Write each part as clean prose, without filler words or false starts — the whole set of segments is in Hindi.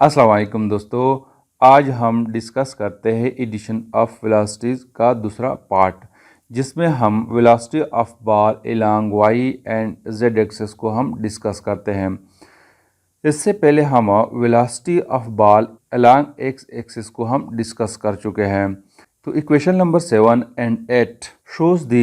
अस्सलाम वालेकुम दोस्तों। आज हम डिस्कस करते हैं एडिशन ऑफ वेलोसिटीज़ का दूसरा पार्ट, जिसमें हम velocity of ball along y and z axis को हम डिस्कस करते हैं। इससे पहले हम velocity of ball along x axis को हम डिस्कस कर चुके हैं। तो equation number 7 and 8 shows the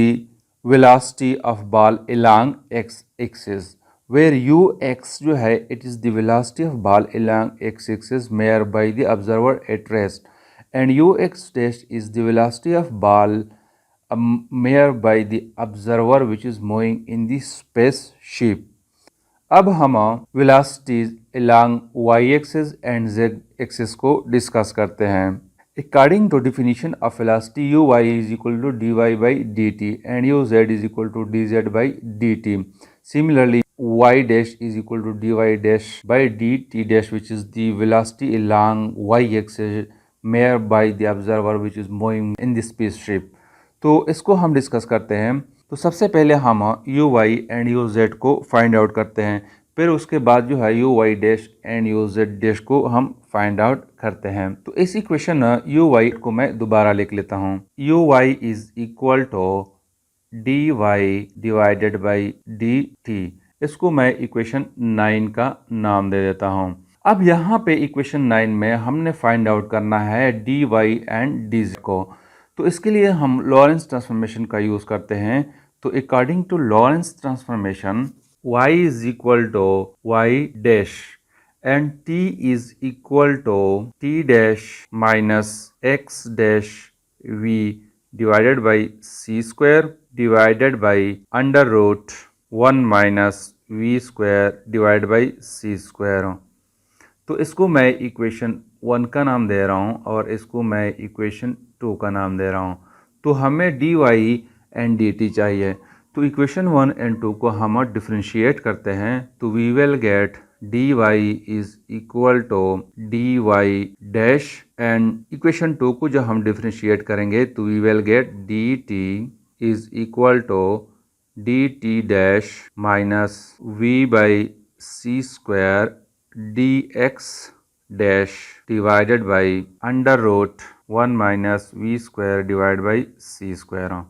velocity of ball along x axis where ux जो है it is the velocity of ball along x axis measured by the observer at rest and ux dash is the velocity of ball measured by the observer which is moving in the spaceship। अब हम velocities along y axis and z axis को डिस्कस करते हैं। According to definition of velocity, uy is equal to dy by dt and uz is equal to dz by dt. Similarly, y dash is equal to dy dash by dt dash, which is the velocity along y axis measured by the observer which is moving in the spaceship। तो इसको हम डिस्कस करते हैं। तो सबसे पहले हम u y and u z को फाइंड आउट करते हैं, फिर उसके बाद जो है u y dash and u z dash को हम फाइंड आउट करते हैं। तो इस इक्वेशन यू वाई को मैं दोबारा लिख लेता हूँ। U y is equal to d y divided by d t. इसको मैं इक्वेशन 9 का नाम दे देता हूँ। अब यहाँ पे इक्वेशन 9 में हमने फाइंड आउट करना है डी वाई एंड डी को। तो इसके लिए हम लॉरेंस ट्रांसफॉर्मेशन का यूज़ करते हैं। तो according to Lorentz transformation y is equal to y dash and t is equal to t dash minus x dash v divided by c square divided by under root 1 minus v square divide by c square. तो इसको मैं इक्वेशन 1 का नाम दे रहा हूँ और इसको मैं इक्वेशन 2 का नाम दे रहा हूँ। तो हमें d y and d t चाहिए। तो इक्वेशन 1 एंड 2 को हम डिफ्रेंशिएट करते हैं। तो we will get d y is equal to d y dash and equation 2 को जब हम डिफ्रेंशिएट करेंगे तो we will get d t is equal to d t dash minus v by c square d x dash divided by under root 1 minus v square divide by c square.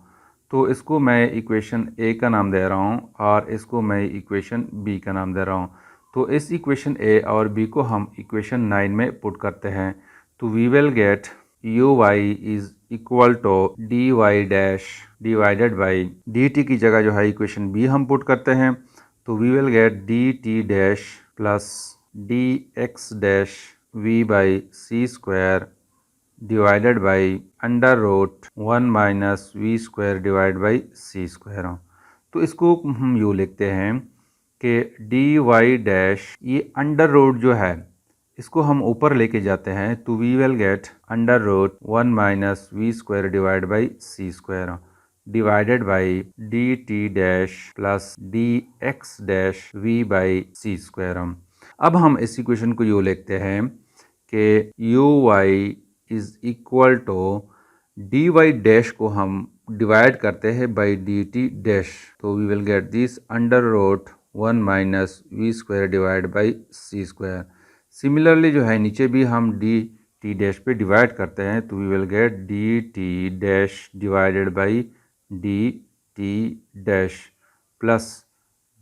तो इसको मैं इक्वेशन ए का नाम दे रहा हूँ और इसको मैं इक्वेशन बी का नाम दे रहा हूँ। तो इस इक्वेशन ए और बी को हम इक्वेशन 9 में पुट करते हैं। तो we will get u y is equal to d y dash divided by d t की जगह जो है इक्वेशन बी हम पुट करते हैं। तो we will get d t dash plus d x dash v by c square divided by under root 1 minus v square divide by c square. तो इसको हम यूँ लिखते हैं कि डी वाई डैश ये अंडर रूट जो है इसको हम ऊपर लेके जाते हैं। तो we will get under root 1 minus v square divide by c square divided by d t dash plus d x dash v by c square. अब हम इस इक्वेशन को यूँ लिखते हैं कि u y is equal to d y dash को हम डिवाइड करते हैं बाई डी टी डैश। तो we will get this under root 1 minus v square divide by c square. Similarly जो है नीचे भी हम डी टी डैश पे डिवाइड करते हैं। तो we will get d t dash divided by d t dash plus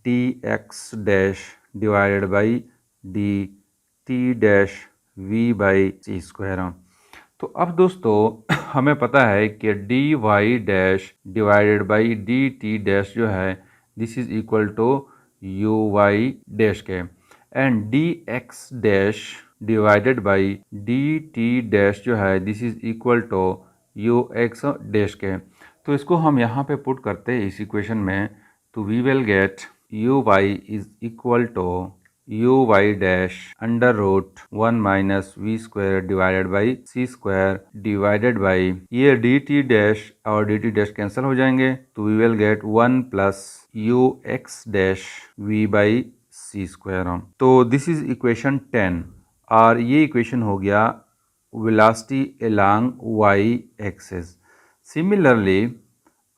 d x dash divided by d t dash v by c square. तो अब दोस्तों हमें पता है कि d y dash divided by d t dash जो है this is equal to u y dash k and d x dash divided by d t dash जो है this is equal to u x dash k. तो इसको हम यहाँ पे पुट करते हैं इस इक्वेशन में। तो we will get u y is equal to u y dash under root 1 minus v square divided by c square divided by ये डी टी डैश और डी टी डैश कैंसिल हो जाएंगे। तो we will get 1 plus u x dash v by c square. तो दिस इज इक्वेशन 10 और ये इक्वेशन हो गया velocity along y axis. Similarly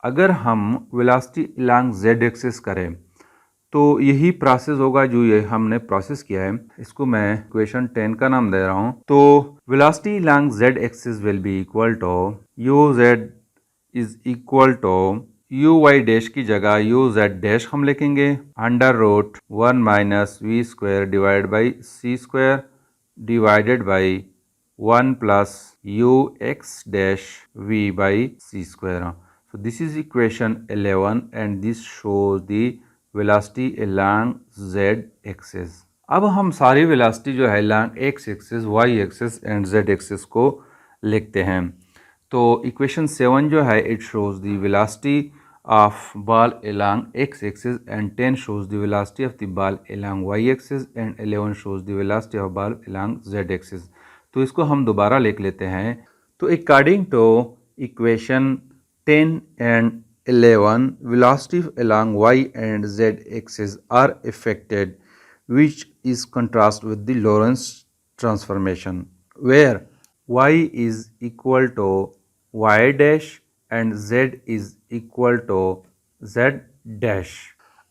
अगर हम वेलोसिटी अलोंग जेड एक्सिस करें तो यही प्रोसेस होगा जो ये हमने प्रोसेस किया है। इसको मैं इक्वेशन 10 का नाम दे रहा हूँ। तो velocity along z axis will be equal to u z is equal to u y dash की जगह यू जेड डैश हम लिखेंगे under root 1 minus v square divide by c square divided by 1 plus u x dash v by c square. So this is equation 11 and this shows the velocity along z axis. अब हम सारी वेलोसिटी जो है along x axis, y axis and z axis को लिखते हैं। तो इक्वेशन 7 जो है it shows the velocity of ball along x axis and 10 shows the velocity of the ball along y axis and 11 shows the velocity of ball along z axis. तो इसको हम दोबारा लिख लेते हैं। तो according to equation 10 and 11 velocity along y and z axis are affected, which is contrast with the Lorentz transformation where y is equal to y dash and z is equal to z dash।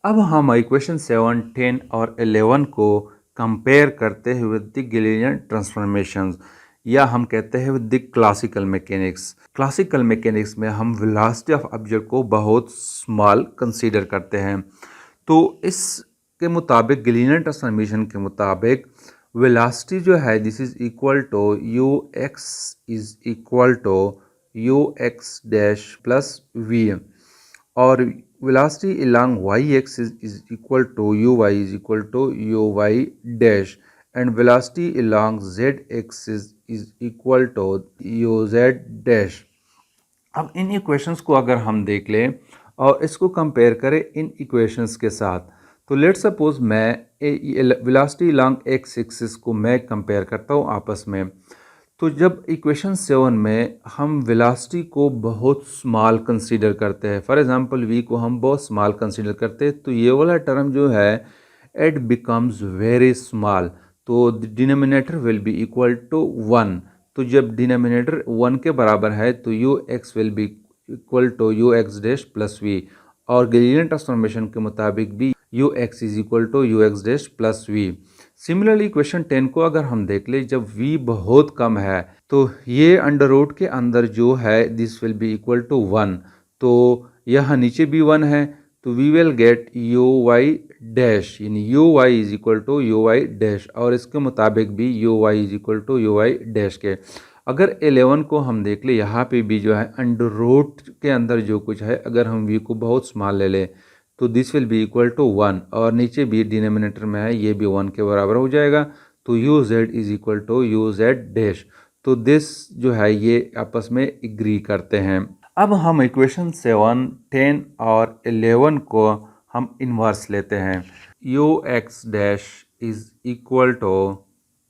अब हम इक्वेशन 7, 10 और 11 को कंपेयर करते हैं विद द गैलीलियन ट्रांसफॉर्मेशंस या हम कहते हैं with the classical mechanics. Classical mechanics में हम वेलोसिटी ऑफ ऑब्जेक्ट को बहुत स्मॉल कंसीडर करते हैं। तो इसके मुताबिक गैलीलियन ट्रांसफॉर्मेशन के मुताबिक वेलोसिटी जो है this is equal to u x is equal to u x dash plus v और velocity along y axis is equal to uy is equal to uy dash and velocity along z axis is equal to uz dash। अब इन इक्वेशंस को अगर हम देख लें और इसको कंपेयर करें इन इक्वेशंस के साथ, तो लेट सपोज मैं वेलोसिटी along x एक्सिस को मैं कंपेयर करता हूँ आपस में। तो जब इक्वेशन 7 में हम वेलोसिटी को बहुत स्मॉल कंसीडर करते हैं, फॉर एग्जांपल v को हम बहुत स्मॉल कंसीडर करते हैं, तो ये वाला टर्म जो है इट बिकम्स वेरी स्मॉल। तो denominator will be equal to 1। तो जब डिनोमिनेटर 1 के बराबर है तो u x will be equal to u x dash plus v और गैलीलियन ट्रांसफॉर्मेशन के मुताबिक भी u x is equal to u x dash plus v. Similarly question 10 को अगर हम देख ले, जब v बहुत कम है तो ये अंडर रूट के अंदर जो है this will be equal to 1। तो यहाँ नीचे भी 1 है तो we will get u y dash यानी u y is equal to u y dash और इसके मुताबिक भी u y is equal to u y dash k. अगर 11 को हम देख ले, यहाँ पे भी जो है अंडर रूट के अंदर जो कुछ है अगर हम v को बहुत स्मॉल ले लें तो this will be equal to 1 और नीचे भी डिनोमिनेटर में है ये भी 1 के बराबर हो जाएगा। तो u z is equal to u z dash. तो दिस जो है ये आपस में एग्री करते हैं। अब हम इक्वेशन 7, 10 और 11 को हम इन्वर्स लेते हैं। U x dash is equal to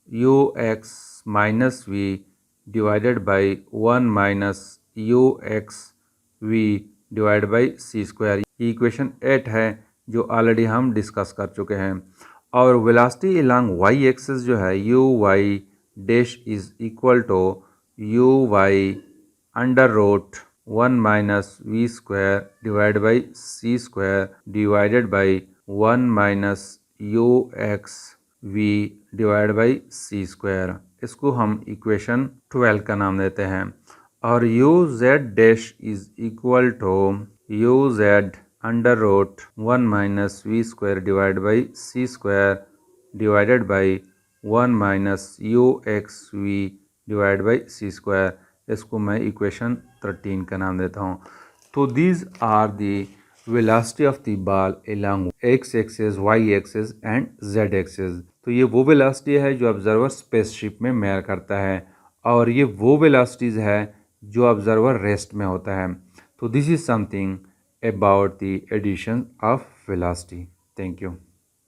u x minus v divided by 1 minus u x v divide by c square. Equation 8 है जो ऑलरेडी हम डिस्कस कर चुके हैं। और वेलोसिटी अलॉन्ग वाई एक्सिस जो है u y dash is equal to u y under root 1 minus v square divide by c square divided by 1 minus u x v divide by c square. इसको हम इक्वेशन 12 का नाम देते हैं। और u z dash is equal to u z under root 1 minus v square divide by c square divided by 1 minus u x v divide by c square. इसको मैं इक्वेशन 13 का नाम देता हूँ। तो these are the velocity of the ball along x axis, y axis and z axis. तो ये वो वेलोसिटी है जो ऑब्जर्वर स्पेसशिप में मेयर करता है और ये वो वेलोसिटीज़ है जो ऑब्जर्वर रेस्ट में होता है। तो this is something about the addition of velocity. Thank you.